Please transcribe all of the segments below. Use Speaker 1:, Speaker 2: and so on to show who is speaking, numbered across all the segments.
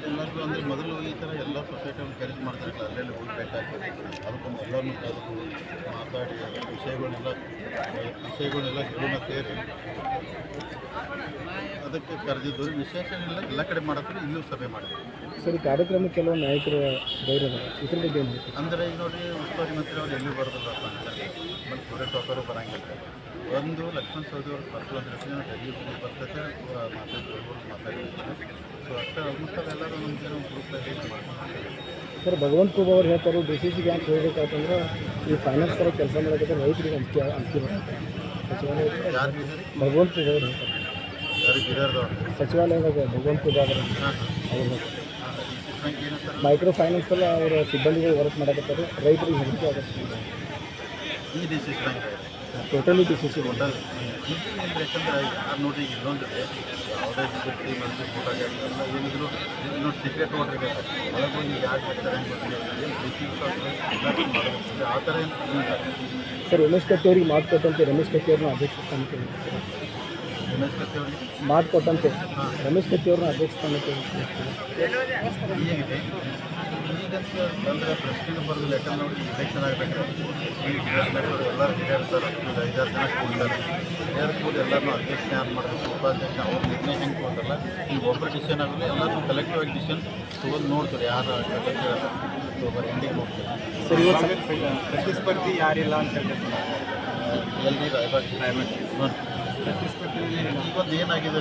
Speaker 1: ಎಲ್ಲರಿಗೂ ಅಂದರೆ ಮೊದಲು ಈ ಥರ ಎಲ್ಲ ಸೊಸೈಟಿಯನ್ನು ಖರೀದಿ ಮಾಡ್ತಾರೆ, ಅಲ್ಲೆಲ್ಲಿ ಹೋಗಿ ಬೇಕಾಗ್ತದೆ. ಅದಕ್ಕೊಂದು ಎಲ್ಲರನ್ನೂ ಕರೆದು ಮಾತಾಡಿ ವಿಷಯಗಳನ್ನೆಲ್ಲ ಜೀವನ ಸೇರಿ ಅದಕ್ಕೆ ಕರೆದಿದ್ದು. ವಿಶೇಷ ಇಲ್ಲ, ಎಲ್ಲ ಕಡೆ ಮಾಡಕ್ಕೆ ಇಲ್ಲೂ ಸಭೆ ಮಾಡಿದ್ವಿ.
Speaker 2: ಸರಿ, ಕಾರ್ಯಕ್ರಮ ಕೆಲವು ನಾಯಕರು ಧೈರ್ಯ ಇದ್ರ ಬಗ್ಗೆ ಏನು
Speaker 1: ಅಂದರೆ ಈಗ ನೋಡಿ, ಉಸ್ತುವಾರಿ ಮಂತ್ರಿ ಅವರು ಎಲ್ಲಿ ಬರೋದಿಲ್ಲ ಅಂತಾರೆ, ಮತ್ತು ಪುರೇ ಟೋಕರು ಬರೋಂಗಿಲ್ಲ. ಒಂದು ಲಕ್ಷ್ಮಣ ಸವದಿ ಅವ್ರು ಬರ್ತು ಅಂದರೆ ಡೆಲ್ಲಿ ಬರ್ತೈತೆ ಮಾತಾಡಿರ್ತಾರೆ. ಸೊ ಅಷ್ಟೇ ಆಲ್ಮೋಸ್ಟ್ ಎಲ್ಲರೂ ನಮಗೇನೋ ಗ್ರೂಪ್ನಲ್ಲಿ ಮಾಡ್ತಾರೆ.
Speaker 2: ಸರ್, ಭಗವಂತ ಖೂಬ್ ಅವ್ರು ಹೇಳ್ತಾರೆ DCC ಬ್ಯಾಂಕ್ ಹೋಗ್ಬೇಕಾತಂದ್ರೆ ಈ ಫೈನಾನ್ಸ್ ಥರ ಕೆಲಸ ಮಾಡೋದಕ್ಕೆ ರೈತರಿಗೆ ಅಂಕಿ ಬರುತ್ತೆ. ಸಚಿವಾಲಯ
Speaker 1: ಯಾರು
Speaker 2: ಭಗವಂತ ಖೂಬ್ ಅವ್ರು ಹೇಳ್ತಾರೆ, ಸಚಿವಾಲಯದಾಗ ಭಗವಂತ ಖೂಬ್ ಅವರು ಮೈಕ್ರೋ ಫೈನಾನ್ಸಲ್ಲಿ ಅವರ ಸಿಬ್ಬಂದಿಗಳು ವರ್ಕ್ ಮಾಡಕತ್ತಾರೆ, ರೈತರಿಗೆ ಹೆಲ್ಪ್ ಆಗುತ್ತೆ.
Speaker 1: ಈ DCC bank
Speaker 2: totally DCC
Speaker 1: total ಯಾಕಂದ್ರೆ ಯಾರು ನೋಡಿ ಇನ್ನೊಂದಿದೆ, ಯಾವುದೇ ವ್ಯಕ್ತಿ ಮಂದಿ ಫೋಟೋ ಎಲ್ಲ ಏನಿದ್ರು ಇನ್ನೊಂದು ಸೀಕ್ರೆಟ್ ವಾಟರ್ ಇದೆ, ಒಳಗೆ ಹೋಗಿ ಯಾರು ಹೇಳ್ತಾರೆ ಅಂತ ಗೊತ್ತಿಲ್ಲ. ಆ ಥರ ಏನು
Speaker 2: ಸರ್, ರಮೇಶ್ ಕತ್ತಿ ಅವ್ರಿಗೆ ಮಾತು ಕೊಟ್ಟಂತೆ ರಮೇಶ್ ಕತ್ತಿ ಅವ್ರನ್ನ ಅಧ್ಯಕ್ಷ ಸ್ಥಾನಕ್ಕೆ
Speaker 1: ರಮೇಶ್ ಕತ್ತಿ ಅವರಿಗೆ
Speaker 2: ಮಾತು ಕೊಟ್ಟಂತೆ ರಮೇಶ್ ಕತ್ತಿ ಅವ್ರನ್ನ ಅಧ್ಯಕ್ಷ ಸ್ಥಾನಕ್ಕೆ
Speaker 1: ಈಗಿದೆ. ಈಗಂತ ಬಂದರೆ ಪ್ರಶ್ನೆ ಬರೋದಿಲ್ಲ, ಯಾಕಂದ್ರೆ ನೋಡಿ ಎಲೆಕ್ಷನ್ ಆಗಬೇಕಾದ್ರೆ ಎಲ್ಲರೂ ಹಿರಿಯರ್ತಾರೆ, 5-6 ಜನ ಕೂಡ್ತಾರೆ. ಹಿರಿಯರು ಕೂಡ ಎಲ್ಲರನ್ನೂ ಅಧ್ಯಕ್ಷ ಯಾರು ಮಾಡಬೇಕು, ಉಪಾಧ್ಯಕ್ಷ ಅವ್ರ ನಿರ್ಣಯ ಹೆಂಗೆ ಕೊಡ್ತಲ್ಲ, ಈಗ ಒಬ್ಬರು ಡಿಸಿಷನ್ ಆಗಲಿ ಎಲ್ಲರೂ ಕಲೆಕ್ಟಿವ್ ಆಗಿ ಡಿಸಿಷನ್ ತೊಗೊಂಡು ನೋಡ್ತಾರೆ ಯಾರು ಒಬ್ಬರು ಎಂಡಿಗೆ ಹೋಗ್ತಾರೆ.
Speaker 2: ಸರ್, ಇವತ್ತು ಪ್ರತಿಸ್ಪರ್ಧಿ ಯಾರಿಲ್ಲ ಅಂತ
Speaker 1: ಎಲ್ಲಿ ಪ್ರತಿಸ್ಪರ್ಧಿ ಈಗೊಂದು ಏನಾಗಿದೆ,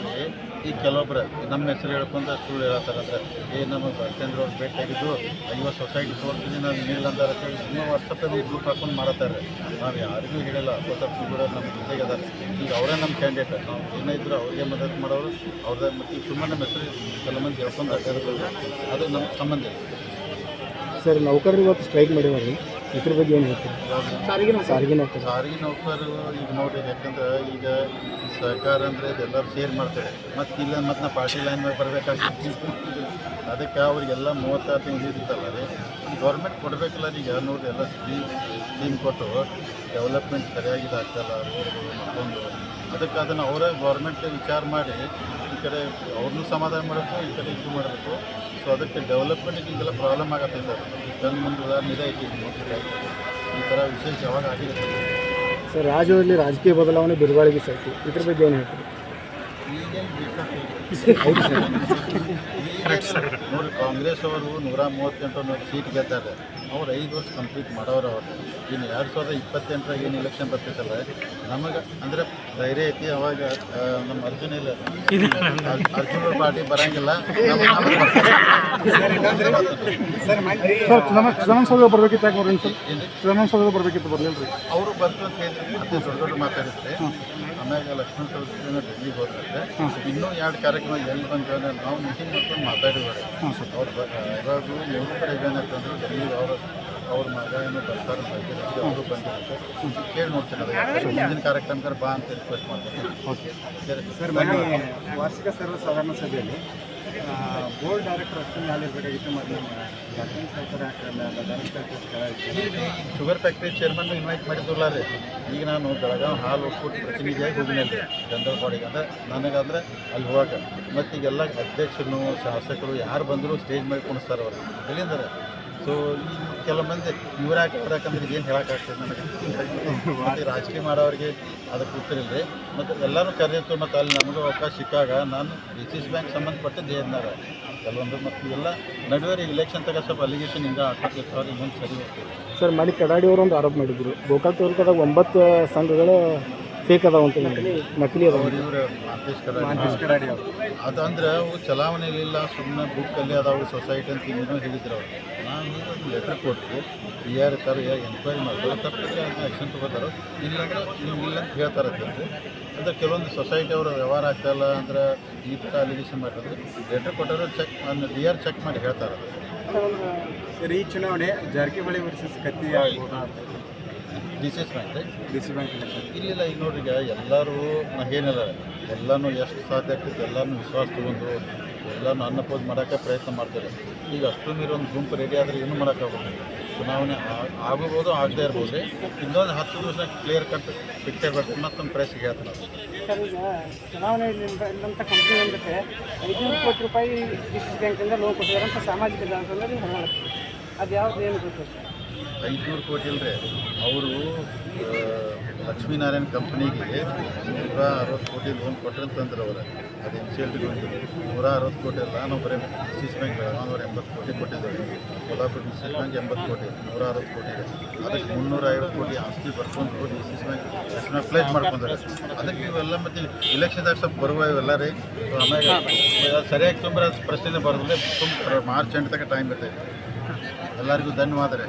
Speaker 1: ಈಗ ಕೆಲವೊಬ್ಬರು ನಮ್ಮ ಹೆಸರು ಹೇಳ್ಕೊಂಡ ಸುಳ್ಳು ಹೇಳ್ತಾರೆ. ಅಂದರೆ ನಮ್ಮ ಭರ್ತೇಂದ್ರ ಅವ್ರು ಭೇಟಿಯಾಗಿದ್ದು 50 ಸೊಸೈಟಿ ತೋರಿಸಿದ್ವಿ, ನಾವು ನೀಡಿಲ್ಲ ಅಂತ ಹೇಳಿ ಸುಮ್ಮನೆ ವಾಟ್ಸಪ್ಪಲ್ಲಿ ಗ್ರೂಪ್ ಹಾಕೊಂಡು ಮಾಡತ್ತಾರೆ. ನಾವು ಯಾರಿಗೂ ಹೇಳಿಲ್ಲ, ಹೊಸಪ್ಪ ಕೂಡ ನಮ್ಮ ಜೊತೆಗೆ ಅದ. ಈಗ ಅವರೇ ನಮ್ಮ ಕ್ಯಾಂಡಿಡೇಟ್, ನಾವು ಏನೇ ಇದ್ದರೂ ಅವ್ರಿಗೆ ಮದತ್ತು ಮಾಡೋರು ಅವ್ರದ್ದೇ. ಮತ್ತು ಈಗ ಸುಮ್ಮನೆ ನಮ್ಮ ಹೆಸರು ಕೆಲ ಮಂದಿ ಹೇಳ್ಕೊಂಡು ಅಡ್ಡಾಡ್ತಾರೆ, ಅದು ನಮ್ಮ ಸಂಬಂಧ ಇಲ್ಲ.
Speaker 2: ಸರ್, ನೌಕರರು ಇವತ್ತು ಸ್ಟ್ರೈಕ್ ಮಾಡಿದ್ದಾರೆ, ಇದ್ರ ಬಗ್ಗೆ ಏನು ಹೇಳ್ತೀವಿ? ಸಾರಿಗೆ
Speaker 1: ನೌಕರರು ಈಗ ನೋಡಿ, ಯಾಕಂದ್ರೆ ಈಗ ಸರ್ಕಾರ ಅಂದರೆ ಇದೆಲ್ಲರೂ ಶೇರ್ ಮಾಡ್ತಾರೆ. ಮತ್ತು ಇಲ್ಲ ಮತ್ತು ನಾ ಪಾರ್ಟಿ ಲೈನ್ ಮೇಲೆ ಬರಬೇಕಾಗ್ತದೆ. ಅದಕ್ಕೆ ಅವರಿಗೆಲ್ಲ 36 ತಿಂಗಳು ಇರುತ್ತಲ್ಲ ರೀ, ಗೌರ್ಮೆಂಟ್ ಕೊಡಬೇಕಲ್ಲ. ಈಗ ನೋಡಿ ಎಲ್ಲ ಸ್ಕೀಮ್ ಕೊಟ್ಟು ಡೆವಲಪ್ಮೆಂಟ್ ಸರಿಯಾಗಿದೆ ಆಗ್ತಾಯಿಲ್ಲ, ರೋಡ್ಗಳು ಮತ್ತೊಂದು. ಅದಕ್ಕೆ ಅದನ್ನು ಅವರೇ ಗೌರ್ಮೆಂಟ್ ವಿಚಾರ ಮಾಡಿ ಈ ಕಡೆ ಅವ್ರನ್ನೂ ಸಮಾಧಾನ ಮಾಡಬೇಕು, ಈ ಕಡೆ ಇದು ಮಾಡಬೇಕು. ಸೊ ಅದಕ್ಕೆ ಡೆವಲಪ್ಮೆಂಟಿಗೆ ಈಗೆಲ್ಲ ಪ್ರಾಬ್ಲಮ್ ಆಗತ್ತೈತೆ. ಕಣ್ಣು ಮುಂದೆ ಉದಾಹರಣೆ ಇದೆ, ಈ ಥರ ವಿಶೇಷ ಯಾವಾಗ ಆಗಿರುತ್ತೆ.
Speaker 2: ಸರ್, ರಾಜ್ಯದಲ್ಲಿ ರಾಜಕೀಯ ಬದಲಾವಣೆ ಬಿರುಗಾಳಿಗೆ ಸೈತಿ, ಇದ್ರ ಬಗ್ಗೆ ಏನು ಹೇಳ್ತೀವಿ?
Speaker 1: ನೋಡಿ, ಕಾಂಗ್ರೆಸ್ ಅವರು 138 ಸೀಟ್ ಗೆದ್ದಾರೆ. ಅವ್ರು 5 ವರ್ಷ ಕಂಪ್ಲೀಟ್ ಮಾಡೋರು ಅವ್ರು. ಇನ್ನು 2028ರಾಗ ಏನು ಇಲೆಕ್ಷನ್ ಬರ್ತೈತಲ್ಲ, ನಮಗೆ ಅಂದರೆ ಧೈರ್ಯ ಐತಿ. ಅವಾಗ ನಮ್ಮ ಅರ್ಜುನ ಇಲ್ಲ, ಅರ್ಜುನ ಪಾರ್ಟಿ ಬರಂಗಿಲ್ಲ.
Speaker 2: ಸರ್ ವಿಧಾನಸೌಧ ಬರಬೇಕಿತ್ತು, ಯಾಕೆ ಬರೋಣ ಸರ್? ವಿಧಾನಸೌಧ ಬರಬೇಕಿತ್ತು, ಬರಲಿಲ್ಲ ರೀ.
Speaker 1: ಅವರು ಬರ್ತು ಅಂತ ಹೇಳಿ ಮತ್ತೆ ದೊಡ್ಡ ಮಾತಾಡಿದ್ರೆ, ಆಮ್ಯಾಗ ಲಕ್ಷ್ಮಣ ಸವದಿನ ಡೆಲ್ಲಿಗೆ ಹೋದ್ರೆ ಇನ್ನೂ 2 ಕಾರ್ಯಕ್ರಮ ಎಲ್ಲಿ ಬಂದ ನಾವು ಮೀಟಿಂಗ್ ಮಾಡ್ಕೊಂಡು ಮಾತಾಡಿದ್ದಾರೆ. ಅವ್ರು ಇವಾಗೂ 3 ಕಡೆ ಏನಾಗ್ತಂದ್ರೆ ಡೆಲ್ಲಿಗೆ ಅವ್ರ ಮಗ ಏನೋ ಬರ್ತಾರೆ ಅಂತ ಅವರು ಬಂದಿರುತ್ತೆ. ಕೇಳಿ ನೋಡ್ತೀನಿ, ಅದು ಮುಂದಿನ ಕಾರ್ಯಕ್ರಮಕ್ಕೆ ಬಾ ಅಂತ ರಿಕ್ವೆಸ್ಟ್ ಮಾಡ್ತೀನಿ.
Speaker 2: ಓಕೆ
Speaker 3: ಸರ್, ವಾರ್ಷಿಕ ಸರ್ವಸಾಧಾರಣ ಸಭೆಯಲ್ಲಿ ಬೋರ್ಡ್ ಡೈರೆಕ್ಟರ್ ಅಷ್ಟು ಬೇಕಾಗಿತ್ತು. ಮತ್ತು
Speaker 1: ಶುಗರ್ ಫ್ಯಾಕ್ಟ್ರಿ ಚೇರ್ಮನ್ ಇನ್ವೈಟ್ ಮಾಡಿದ್ರಲ್ಲ ರೀ. ಈಗ ನಾನು ಬೆಳಗಾವಿ ಹಾಲು ಒಕ್ಕೂಟ ಪ್ರತಿನಿಧಿಯಾಗಿ ಹೋಗಿನಲ್ಲಿ ಜನರಲ್ ಬಾಡಿಗೆ ಅಂದ್ರೆ ನನಗಂದ್ರೆ ಅಲ್ಲಿ ಹೋಗಕ್ಕೆ. ಮತ್ತು ಈಗೆಲ್ಲ ಅಧ್ಯಕ್ಷರು ಶಾಸಕರು ಯಾರು ಬಂದರೂ ಸ್ಟೇಜ್ ಮೇಲೆ ಕುಣಿಸ್ತಾರೆ ಅವರು ಎಲ್ಲಿಂದರೆ. ಸೊ ಈ ಕೆಲವು ಮಂದಿ ಇವ್ರಾಕೆ ಬರೋಕಂದ್ರೆ ಏನು ಹೇಳೋಕ್ಕಾಗ್ತದೆ ನನಗೆ. ಮತ್ತು ರಾಜಕೀಯ ಮಾಡೋರಿಗೆ ಅದಕ್ಕೆ ಗೊತ್ತಿರಲಿಲ್ಲ ರೀ. ಮತ್ತು ಎಲ್ಲರೂ ಕರೆಯಿತು. ಮತ್ತು ಅಲ್ಲಿ ನಮಗೂ ಅವಕಾಶ ಸಿಕ್ಕಾಗ ನಾನು DCC ಬ್ಯಾಂಕ್ ಸಂಬಂಧಪಟ್ಟಿದ್ದು ಏನಾರ ಕೆಲವೊಂದು ಮತ್ತು ಎಲ್ಲ ನಡುವೆ ಇಲೆಕ್ಷನ್ ತಗ ಸ್ವಲ್ಪ ಅಲಿಗೇಷನ್ ಹಿಂಗೆ ಹಾಕೋತಿರ್ತಾರೆ, ಇನ್ನೊಂದು ಸರಿ ಹೋಗ್ತೀವಿ.
Speaker 2: ಸರ್, ಮನೆ ಕಡಾಡಿ ಅವರು ಒಂದು ಆರೋಪ ಮಾಡಿದ್ರು, ಗೋಕಾಕ್ ತಾಲೂಕದಾಗ 9 ಸಂಘಗಳು ಫೇಕ್ ಅದಾವ ಅಂತ, ನಕಲಿ ಅದಾವ.
Speaker 1: ಇವರು ಮಾಂತೇಶ್ ಕಡಾಡಿ ಅದಂದ್ರೆ ಅವು ಚಲಾವಣೆಲಿಲ್ಲ, ಸುಮ್ಮನೆ ಬುಕ್ಕಲ್ಲಿ ಅದಾವು ಸೊಸೈಟಿ ಅಂತ ಇನ್ನೂ ಹೇಳಿದ್ರು ಅವರು. ನಾನು ಒಂದು ಲೆಟ್ರ್ ಕೊಟ್ಟು ಯಾರು ಥರ ಎನ್ಕ್ವೈರಿ ಮಾಡ್ತಾರೆ, ತಪ್ಪಿದ್ರೆ ಅದನ್ನ ಆ್ಯಕ್ಷನ್ ತೊಗೋತಾರೋ, ಇಲ್ಲಾಂದ್ರೆ ನೀವು ಇಲ್ಲ ಅಂತ ಹೇಳ್ತಾರತ್ತೆ. ಅಂದರೆ ಕೆಲವೊಂದು ಸೊಸೈಟಿ ಅವರು ವ್ಯವಹಾರ ಆಗ್ತಾಯಿಲ್ಲ ಅಂದ್ರೆ ಈ ಥರ ಅಲಿಗೇಷನ್ ಮಾಡಿದ್ರೆ ಲೆಟ್ರ್ ಕೊಟ್ಟರು DR ಚೆಕ್ ಮಾಡಿ ಹೇಳ್ತಾರೆ.
Speaker 3: ಸರ್, ಈ ಚುನಾವಣೆ ಜಾರಕಿಹೊಳಿ ವರ್ಸಸ್ ಕತ್ತಿ
Speaker 1: DCS ಬ್ಯಾಂಕ್ ರೀ.
Speaker 3: DC ಬ್ಯಾಂಕ್
Speaker 1: ಇಲ್ಲಿಲ್ಲ. ಈಗ ನೋಡ್ರಿ, ಈಗ ಎಲ್ಲರೂ ಏನಿಲ್ಲ, ಎಲ್ಲನೂ ಎಷ್ಟು ಸಾಧ್ಯ ಆಗ್ತೈತೆ ಎಲ್ಲನೂ ವಿಶ್ವಾಸ ತೊಗೊಂಡು ಎಲ್ಲನೂ ಅನ್ನಪೋಸ್ ಮಾಡೋಕ್ಕೆ ಪ್ರಯತ್ನ ಮಾಡ್ತಾರೆ. ಈಗ ಅಷ್ಟು ಮೀರೊಂದು ಗುಂಪು ರೆಡಿ ಆದರೆ ಏನೂ ಮಾಡೋಕ್ಕಾಗೋದು. ಚುನಾವಣೆ ಆಗಬಹುದು, ಆಗದೇ ಇರ್ಬೋದು ರೀ. ಇನ್ನೊಂದು 10 ದಿವಸ ಕ್ಲಿಯರ್ ಕಟ್ ಪಿಕ್ಚರ್ ಬರ್ತದೆ. ಮತ್ತೊಂದು ಪ್ರೈಸಿಗೆ ಹೇಳ್ತಾರೆ.
Speaker 4: ಸರ್, ಈಗ ಚುನಾವಣೆಯಲ್ಲಿಂತ ಕಂಪ್ನಿ ಬಂದಕ್ಕೆ 500 ಕೋಟಿ ರೂಪಾಯಿ DCC ಬ್ಯಾಂಕಿಂದ ಲೋನ್ ಕೊಟ್ಟಿದ್ದಾರೆ ಅಂತ ಸಾಮಾಜಿಕ ಜಾಲತಾಣದಲ್ಲಿ ಹೊರಡುತ್ತೆ. ಅದು ಯಾವ್ದು ಏನು ಗೊತ್ತು?
Speaker 1: 500 ಕೋಟಿ ಇಲ್ಲರಿ. ಅವರು ಲಕ್ಷ್ಮೀನಾರಾಯಣ ಕಂಪ್ನಿಗೆ 160 ಕೋಟಿ ಲೋನ್ ಕೊಟ್ಟರಂತಂದ್ರೆ ಅವರು ಅದು MCLT 160 ಕೋಟಿ ಅಲ್ಲ. ನಾವು ಬರೀ DCC ಬ್ಯಾಂಕ್ ಬೆಳಗಾವಿ 80 ಕೋಟಿ ಕೊಟ್ಟಿದ್ದೇವೆ. ಕೊಲ್ಲಾಪುರ DCC ಬ್ಯಾಂಕ್ 80 ಕೋಟಿ, 160 ಕೋಟಿ ಇದೆ. ಅದಕ್ಕೆ 350 ಕೋಟಿ ಆಸ್ತಿ ಬರ್ಕೊಂಡು DCC ಬ್ಯಾಂಕ್ ತಕ್ಷಣ ಪ್ಲೇಸ್ ಮಾಡ್ಕೊಂತಾರೆ. ಅದಕ್ಕೆ ಇವೆಲ್ಲ ಮತ್ತು ಇಲೆಕ್ಷನ್ದಾಗ ಸ್ವಲ್ಪ ಬರುವ ಇವೆಲ್ಲ ರೀ. ಆಮೇಲೆ ಸರಿಯಾಗಿ ತುಂಬ ಪ್ರಶ್ನೆ ಬರೋದ್ರೆ ತುಂಬ ಮಾರ್ಚ್ ಎಂಡ್ ತನಕ ಟೈಮ್ ಇರ್ತೈತೆ. ಎಲ್ಲರಿಗೂ ಧನ್ಯವಾದ ರೀ.